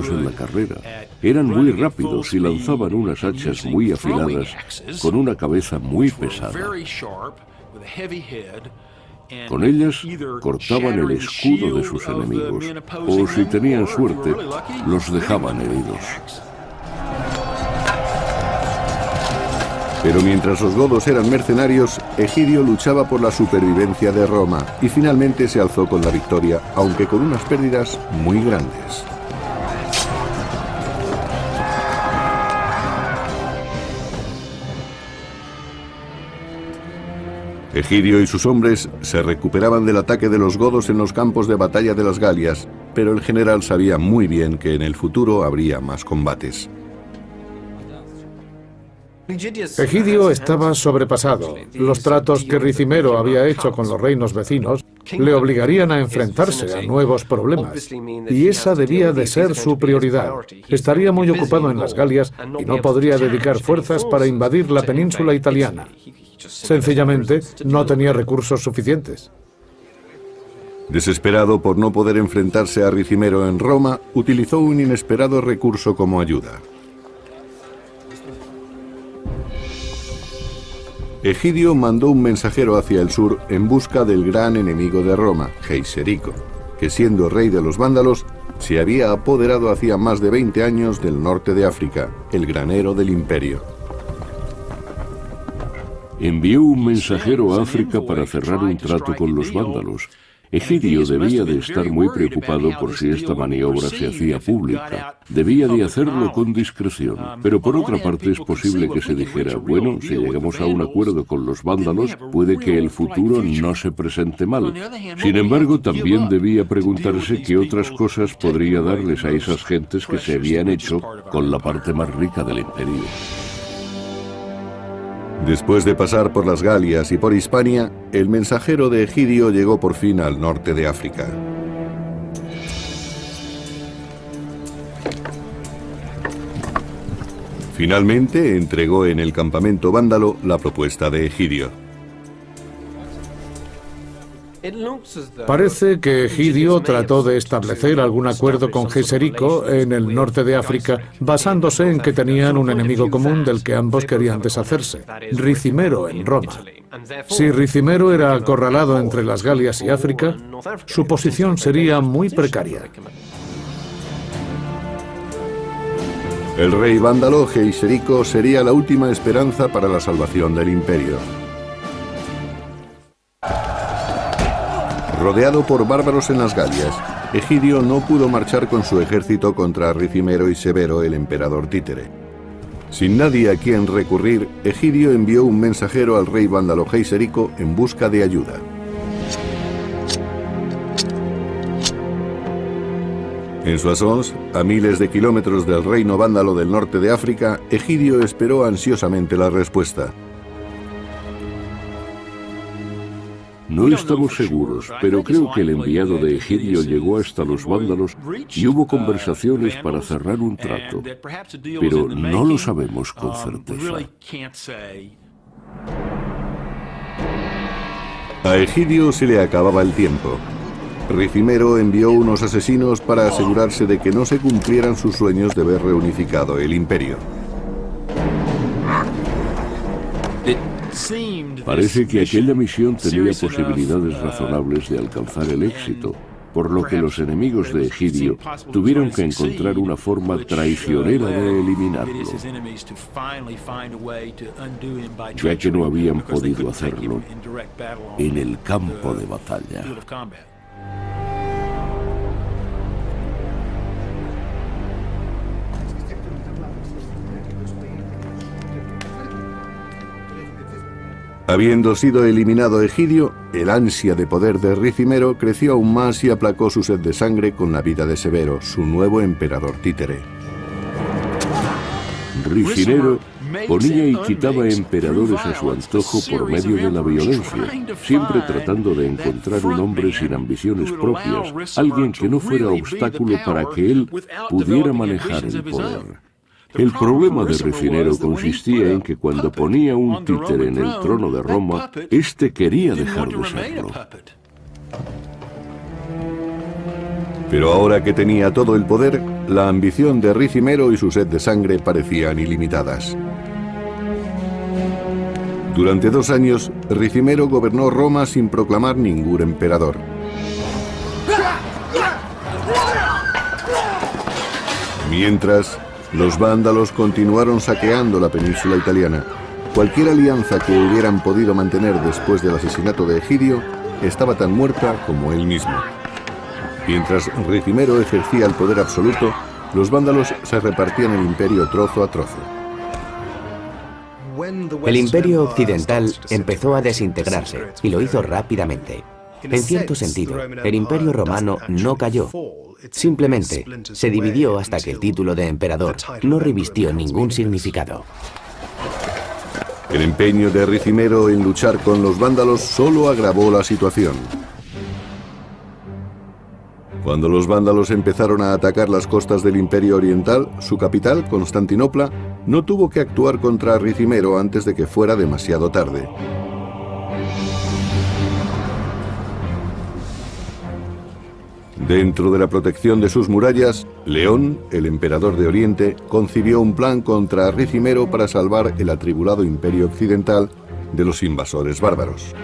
en la carrera. Eran muy rápidos y lanzaban unas hachas muy afiladas con una cabeza muy pesada. Con ellas cortaban el escudo de sus enemigos, o si tenían suerte, los dejaban heridos. Pero mientras los godos eran mercenarios, Egidio luchaba por la supervivencia de Roma y finalmente se alzó con la victoria, aunque con unas pérdidas muy grandes. Egidio y sus hombres se recuperaban del ataque de los godos en los campos de batalla de las Galias, pero el general sabía muy bien que en el futuro habría más combates. Egidio estaba sobrepasado. Los tratos que Ricimero había hecho con los reinos vecinos le obligarían a enfrentarse a nuevos problemas, y esa debía de ser su prioridad. Estaría muy ocupado en las Galias y no podría dedicar fuerzas para invadir la península italiana. Sencillamente, no tenía recursos suficientes. Desesperado por no poder enfrentarse a Ricimero en Roma, utilizó un inesperado recurso como ayuda. Egidio mandó un mensajero hacia el sur en busca del gran enemigo de Roma, Geiserico, que siendo rey de los vándalos, se había apoderado hacía más de 20 años del norte de África, el granero del imperio. Envió un mensajero a África para cerrar un trato con los vándalos. Egidio debía de estar muy preocupado por si esta maniobra se hacía pública. Debía de hacerlo con discreción. Pero por otra parte es posible que se dijera, bueno, si llegamos a un acuerdo con los vándalos, puede que el futuro no se presente mal. Sin embargo, también debía preguntarse qué otras cosas podría darles a esas gentes que se habían hecho con la parte más rica del imperio. Después de pasar por las Galias y por Hispania, el mensajero de Egidio llegó por fin al norte de África. Finalmente entregó en el campamento vándalo la propuesta de Egidio. Parece que Egidio trató de establecer algún acuerdo con Geiserico en el norte de África, basándose en que tenían un enemigo común del que ambos querían deshacerse, Ricimero en Roma. Si Ricimero era acorralado entre las Galias y África, su posición sería muy precaria. El rey vándalo Geiserico sería la última esperanza para la salvación del imperio. Rodeado por bárbaros en las Galias, Egidio no pudo marchar con su ejército contra Ricimero y Severo, el emperador títere. Sin nadie a quien recurrir, Egidio envió un mensajero al rey vándalo Geiserico en busca de ayuda. En Soissons, a miles de kilómetros del reino vándalo del norte de África, Egidio esperó ansiosamente la respuesta. No estamos seguros, pero creo que el enviado de Egidio llegó hasta los vándalos y hubo conversaciones para cerrar un trato, pero no lo sabemos con certeza. A Egidio se le acababa el tiempo. Ricimero envió unos asesinos para asegurarse de que no se cumplieran sus sueños de ver reunificado el imperio. Parece que aquella misión tenía posibilidades razonables de alcanzar el éxito, por lo que los enemigos de Egidio tuvieron que encontrar una forma traicionera de eliminarlo, ya que no habían podido hacerlo en el campo de batalla. Habiendo sido eliminado Egidio, el ansia de poder de Ricimero creció aún más y aplacó su sed de sangre con la vida de Severo, su nuevo emperador títere. Ricimero ponía y quitaba emperadores a su antojo por medio de la violencia, siempre tratando de encontrar un hombre sin ambiciones propias, alguien que no fuera obstáculo para que él pudiera manejar el poder. El problema de Ricimero consistía en que cuando ponía un títere en el trono de Roma, éste quería dejar de serlo. Pero ahora que tenía todo el poder, la ambición de Ricimero y su sed de sangre parecían ilimitadas. Durante 2 años, Ricimero gobernó Roma sin proclamar ningún emperador. Mientras, los vándalos continuaron saqueando la península italiana. Cualquier alianza que hubieran podido mantener después del asesinato de Egidio estaba tan muerta como él mismo. Mientras Ricimero ejercía el poder absoluto, los vándalos se repartían el imperio trozo a trozo. El imperio occidental empezó a desintegrarse y lo hizo rápidamente. En cierto sentido, el imperio romano no cayó. Simplemente se dividió hasta que el título de emperador no revistió ningún significado. El empeño de Ricimero en luchar con los vándalos solo agravó la situación. Cuando los vándalos empezaron a atacar las costas del Imperio Oriental, su capital, Constantinopla, no tuvo que actuar contra Ricimero antes de que fuera demasiado tarde. Dentro de la protección de sus murallas, León, el emperador de Oriente, concibió un plan contra Ricimero para salvar el atribulado Imperio Occidental de los invasores bárbaros.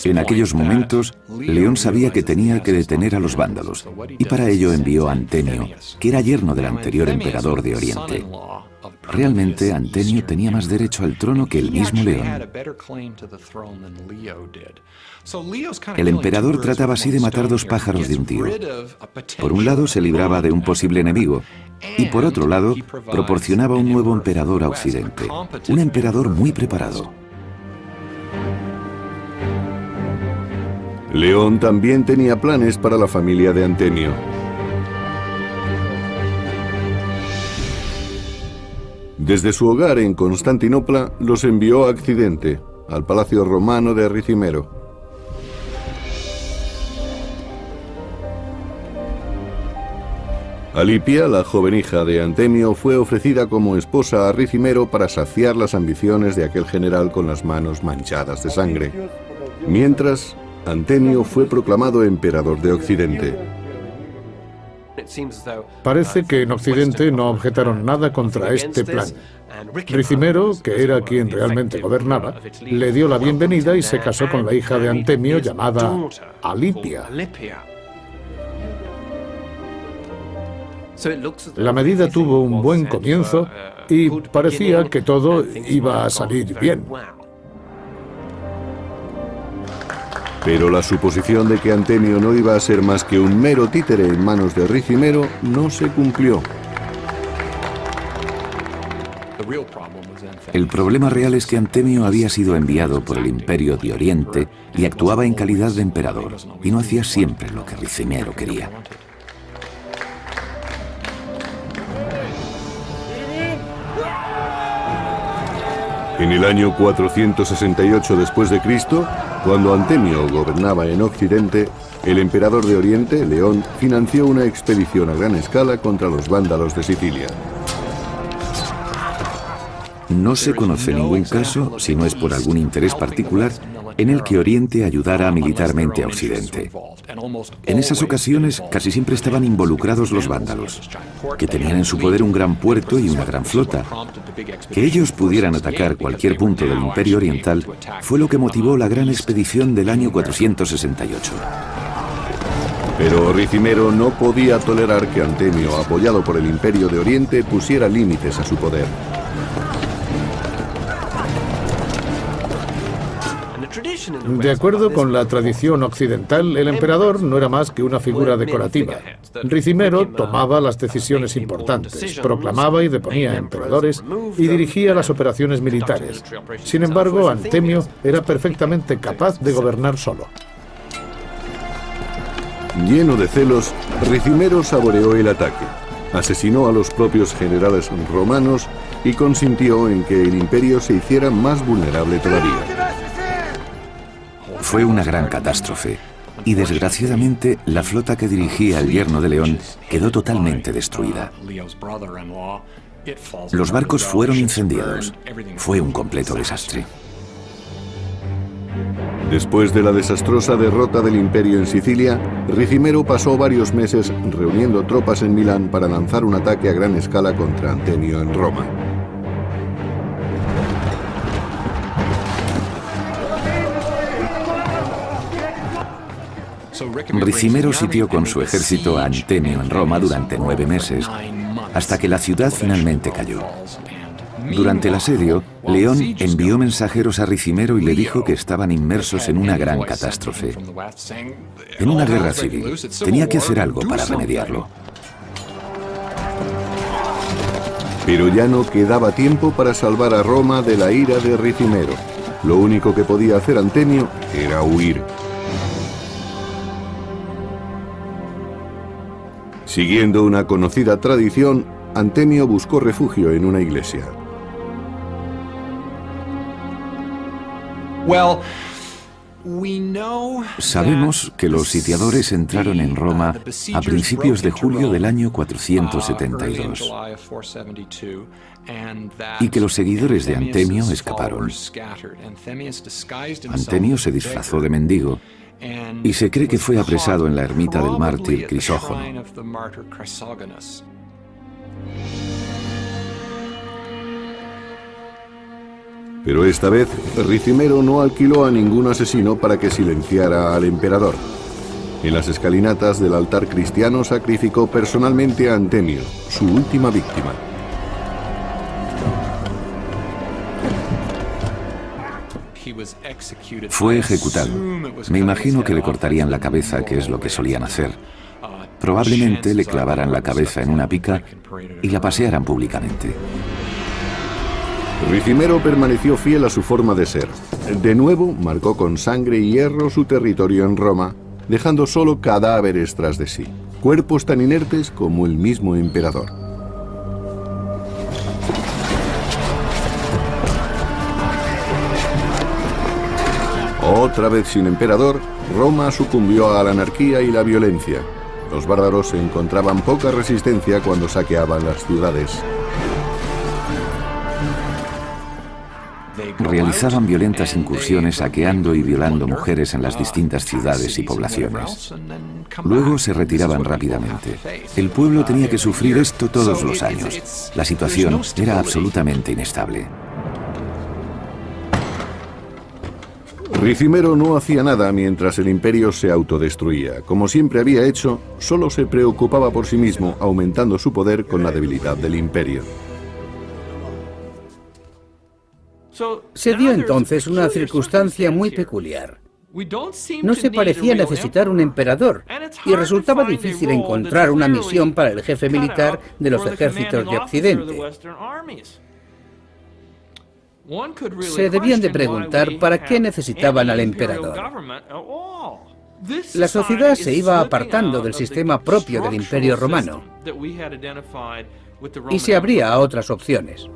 En aquellos momentos, León sabía que tenía que detener a los vándalos, y para ello envió a Antemio, que era yerno del anterior emperador de Oriente. Realmente, Antemio tenía más derecho al trono que el mismo León. El emperador trataba así de matar 2 pájaros de un tiro. Por un lado, se libraba de un posible enemigo, y por otro lado, proporcionaba un nuevo emperador a Occidente, un emperador muy preparado. León también tenía planes para la familia de Antemio. Desde su hogar en Constantinopla los envió a Occidente, al palacio romano de Ricimero. Alipia, la joven hija de Antemio, fue ofrecida como esposa a Ricimero para saciar las ambiciones de aquel general con las manos manchadas de sangre. Mientras, Antemio fue proclamado emperador de Occidente. Parece que en Occidente no objetaron nada contra este plan. Ricimero, que era quien realmente gobernaba, le dio la bienvenida y se casó con la hija de Antemio llamada Alipia. La medida tuvo un buen comienzo y parecía que todo iba a salir bien. Pero la suposición de que Antemio no iba a ser más que un mero títere en manos de Ricimero no se cumplió. El problema real es que Antemio había sido enviado por el Imperio de Oriente y actuaba en calidad de emperador, y no hacía siempre lo que Ricimero quería. En el año 468 después de Cristo, cuando Antemio gobernaba en Occidente, el emperador de Oriente, León, financió una expedición a gran escala contra los vándalos de Sicilia. No se conoce ningún caso, si no es por algún interés particular, en el que Oriente ayudara militarmente a Occidente. En esas ocasiones casi siempre estaban involucrados los vándalos, que tenían en su poder un gran puerto y una gran flota. Que ellos pudieran atacar cualquier punto del Imperio Oriental fue lo que motivó la gran expedición del año 468. Pero Ricimero no podía tolerar que Antemio, apoyado por el Imperio de Oriente, pusiera límites a su poder. De acuerdo con la tradición occidental, el emperador no era más que una figura decorativa. Ricimero tomaba las decisiones importantes, proclamaba y deponía emperadores y dirigía las operaciones militares. Sin embargo, Antemio era perfectamente capaz de gobernar solo. Lleno de celos, Ricimero saboreó el ataque, asesinó a los propios generales romanos y consintió en que el imperio se hiciera más vulnerable todavía. Fue una gran catástrofe, y desgraciadamente la flota que dirigía el yerno de León quedó totalmente destruida. Los barcos fueron incendiados. Fue un completo desastre. Después de la desastrosa derrota del imperio en Sicilia, Ricimero pasó varios meses reuniendo tropas en Milán para lanzar un ataque a gran escala contra Antemio en Roma. Ricimero sitió con su ejército a Antemio en Roma durante 9 meses, hasta que la ciudad finalmente cayó. Durante el asedio, León envió mensajeros a Ricimero y le dijo que estaban inmersos en una gran catástrofe, en una guerra civil. Tenía que hacer algo para remediarlo. Pero ya no quedaba tiempo para salvar a Roma de la ira de Ricimero. Lo único que podía hacer Antemio era huir. Siguiendo una conocida tradición, Antemio buscó refugio en una iglesia. Sabemos que los sitiadores entraron en Roma a principios de julio del año 472 y que los seguidores de Antemio escaparon. Antemio se disfrazó de mendigo y se cree que fue apresado en la ermita del mártir Crisógono. Pero esta vez, Ricimero no alquiló a ningún asesino para que silenciara al emperador. En las escalinatas del altar cristiano sacrificó personalmente a Antemio, su última víctima. Fue ejecutado. Me imagino que le cortarían la cabeza, que es lo que solían hacer. Probablemente le clavaran la cabeza en una pica y la pasearan públicamente. Ricimero permaneció fiel a su forma de ser. De nuevo, marcó con sangre y hierro su territorio en Roma, dejando solo cadáveres tras de sí, cuerpos tan inertes como el mismo emperador. Otra vez sin emperador, Roma sucumbió a la anarquía y la violencia. Los bárbaros encontraban poca resistencia cuando saqueaban las ciudades. Realizaban violentas incursiones saqueando y violando mujeres en las distintas ciudades y poblaciones. Luego se retiraban rápidamente. El pueblo tenía que sufrir esto todos los años. La situación era absolutamente inestable. Ricimero no hacía nada mientras el imperio se autodestruía. Como siempre había hecho, solo se preocupaba por sí mismo, aumentando su poder con la debilidad del imperio. Se dio entonces una circunstancia muy peculiar. No se parecía necesitar un emperador y resultaba difícil encontrar una misión para el jefe militar de los ejércitos de Occidente. Se debían de preguntar para qué necesitaban al emperador. La sociedad se iba apartando del sistema propio del Imperio Romano y se abría a otras opciones.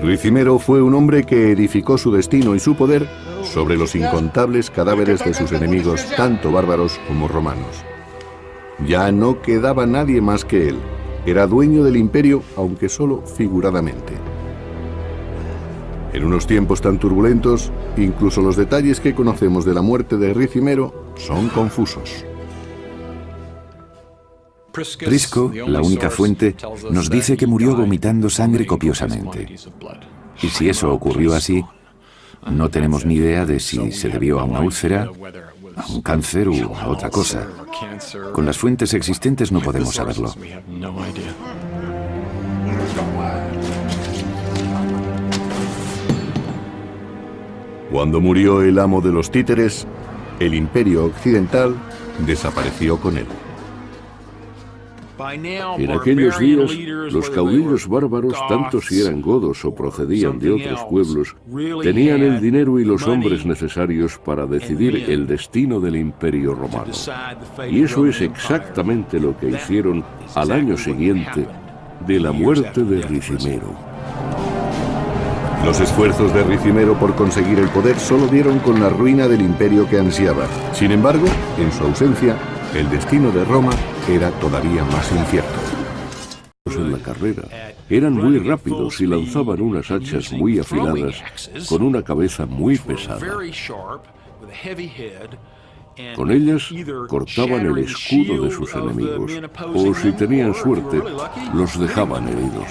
Ricimero fue un hombre que edificó su destino y su poder sobre los incontables cadáveres de sus enemigos, tanto bárbaros como romanos. Ya no quedaba nadie más que él. Era dueño del imperio, aunque solo figuradamente. En unos tiempos tan turbulentos, incluso los detalles que conocemos de la muerte de Ricimero son confusos. Prisco, la única fuente, nos dice que murió vomitando sangre copiosamente. Y si eso ocurrió así, no tenemos ni idea de si se debió a una úlcera, a un cáncer u a otra cosa. Con las fuentes existentes no podemos saberlo. Cuando murió el amo de los títeres, el imperio occidental desapareció con él. En aquellos días, los caudillos bárbaros, tanto si eran godos o procedían de otros pueblos, tenían el dinero y los hombres necesarios para decidir el destino del Imperio Romano. Y eso es exactamente lo que hicieron al año siguiente de la muerte de Ricimero. Los esfuerzos de Ricimero por conseguir el poder solo dieron con la ruina del imperio que ansiaba. Sin embargo, en su ausencia, el destino de Roma era todavía más incierto. En la carrera, Eran muy rápidos y lanzaban unas hachas muy afiladas con una cabeza muy pesada. Con ellas cortaban el escudo de sus enemigos, o si tenían suerte, los dejaban heridos.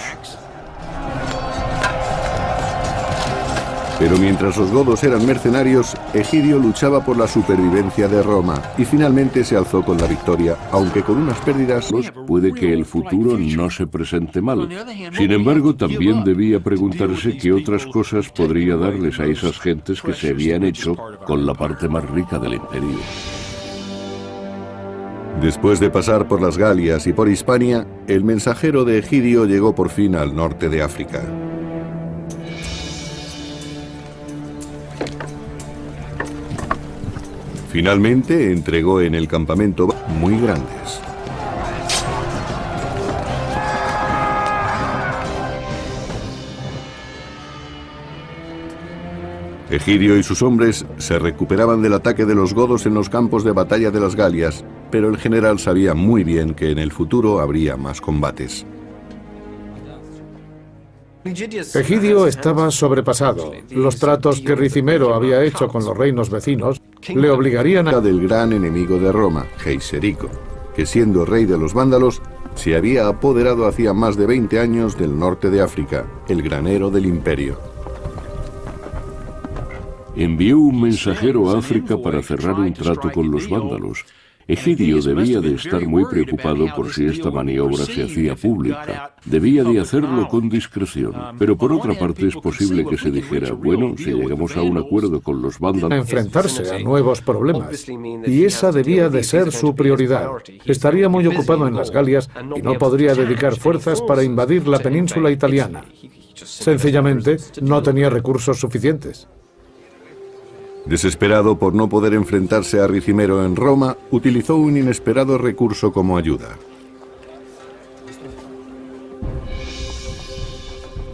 Pero mientras los godos eran mercenarios, Egidio luchaba por la supervivencia de Roma y finalmente se alzó con la victoria, aunque con unas pérdidas. Puede que el futuro no se presente mal. Sin embargo, también debía preguntarse qué otras cosas podría darles a esas gentes que se habían hecho con la parte más rica del imperio. Después de pasar por las Galias y por Hispania, el mensajero de Egidio llegó por fin al norte de África. Finalmente entregó en el campamento muy grandes. Egidio y sus hombres se recuperaban del ataque de los godos en los campos de batalla de las Galias, pero el general sabía muy bien que en el futuro habría más combates. Egidio estaba sobrepasado. Los tratos que Ricimero había hecho con los reinos vecinos le obligarían a... del gran enemigo de Roma, Geiserico, que siendo rey de los vándalos, se había apoderado hacía más de 20 años del norte de África, el granero del imperio. Envió un mensajero a África para cerrar un trato con los vándalos. Egidio debía de estar muy preocupado por si esta maniobra se hacía pública. Debía de hacerlo con discreción. Pero por otra parte es posible que se dijera, bueno, si llegamos a un acuerdo con los vándalos... a enfrentarse a nuevos problemas. Y esa debía de ser su prioridad. Estaría muy ocupado en las Galias y no podría dedicar fuerzas para invadir la península italiana. Sencillamente, no tenía recursos suficientes. Desesperado por no poder enfrentarse a Ricimero en Roma, utilizó un inesperado recurso como ayuda.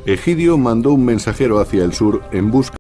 Egidio mandó un mensajero hacia el sur en busca